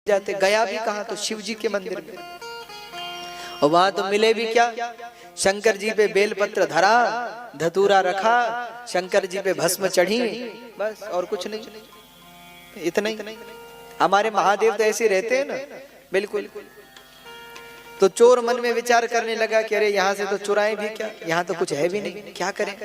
जाते, गया भी कहा तो शिव जी के मंदिर में, और वहां तो मिले भी क्या, शंकर जी पे बेलपत्र धरा, धतूरा रखा, शंकर जी पे भस्म चढ़ी, बस और कुछ नहीं, इतना ही। हमारे महादेव तो ऐसे रहते हैं ना, बिल्कुल। तो चोर मन में विचार करने लगा कि अरे यहाँ से तो चुराए भी क्या, यहाँ तो कुछ है भी नहीं, क्या करें।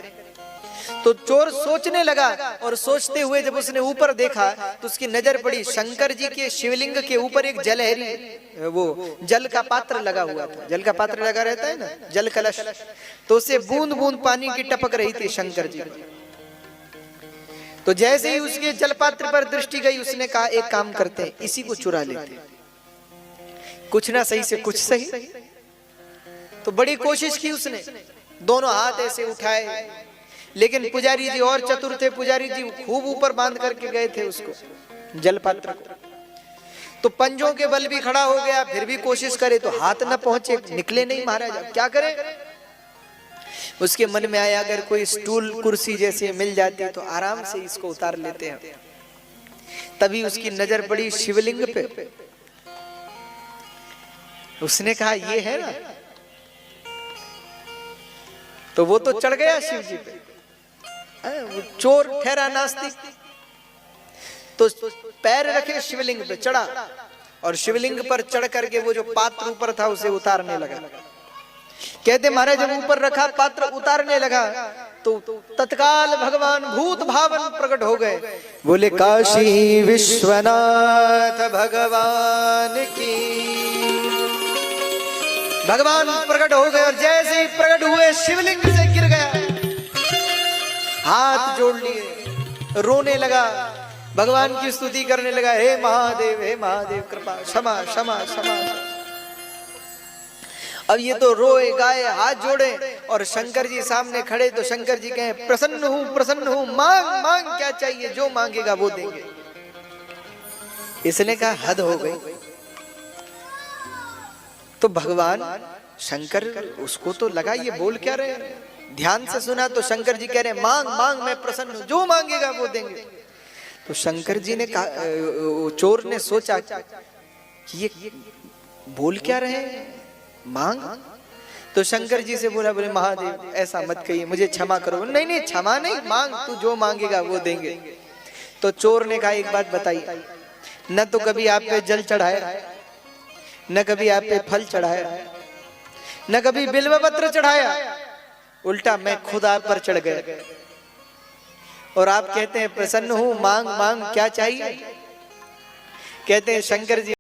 तो चोर सोचने लगा, और सोचते हुए जब उसने ऊपर देखा तो उसकी नजर पड़ी शंकर जी के शिवलिंग के ऊपर एक जलहरी, वो जल का पात्र लगा हुआ था, जल का पात्र लगा रहता है ना, जल कलश, तो उससे बूंद बूंद पानी की टपक रही थी शंकर जी। तो जैसे ही उसके जल पात्र पर दृष्टि गई, उसने कहा एक काम करते हैं, इसी को चुरा लेते, कुछ ना सही से कुछ सही। तो बड़ी कोशिश की उसने, दोनों हाथ ऐसे उठाए, लेकिन पुजारी जी और चतुर थे, पुजारी जी खूब ऊपर बांध करके गए थे उसको, जल पात्र को। तो पंजों के बल भी खड़ा हो गया, फिर भी कोशिश करे तो हाथ न पहुंचे, निकले नहीं महाराज, क्या करें। उसके मन में आया अगर कोई स्टूल कुर्सी जैसे मिल जाती तो आराम से इसको उतार लेते हैं। तभी उसकी नजर पड़ी शिवलिंग पे, उसने कहा ये है ना, तो वो तो चढ़ गया शिव जी पे। वो चोर ठहरा नास्तिक, तो पैर रखे शिवलिंग पे चढ़ा, और शिवलिंग पर चढ़ करके वो जो पात्र ऊपर था उसे उतारने लगा। कहते महाराज जब ऊपर रखा पात्र उतारने लगा तो तत्काल भगवान भूत भावन प्रकट हो गए, बोले काशी विश्वनाथ भगवान की। भगवान प्रकट हो गए, और जैसे ही प्रकट हुए शिवलिंग से गिर गया, हाथ जोड़ लिए, रोने लगा, भगवान की स्तुति करने लगा, हे महादेव कृपा, क्षमा क्षमा क्षमा। अब ये तो रोए गाए हाथ जोड़े, और शंकर जी सामने खड़े, तो शंकर जी कहे प्रसन्न हूं, मांग मांग क्या चाहिए, जो मांगेगा वो देंगे। इसने कहा हद हो गई। तो भगवान शंकर, उसको तो लगा ये बोल क्या रहे, ध्यान से सुना तो शंकर जी कह रहे मांग मांग मैं प्रसन्न हूं, जो मांगेगा वो देंगे। तो शंकर जी ने कहा, चोर ने सोचा कि ये बोल क्या रहे, मांग। तो शंकर जी से बोला, बोले महादेव ऐसा मत कहिए, मुझे क्षमा करो। नहीं नहीं क्षमा नहीं, मांग, तू जो मांगेगा वो देंगे। तो चोर ने कहा एक बात बताइए, न तो कभी आप पे जल चढ़ाया, न कभी आप पे फल चढ़ाया, न कभी बिल्वपत्र चढ़ाया, उल्टा मैं खुद आप पर चढ़ गया, और आप कहते हैं प्रसन्न हूं, मांग मांग क्या चाहिए। कहते हैं शंकर जी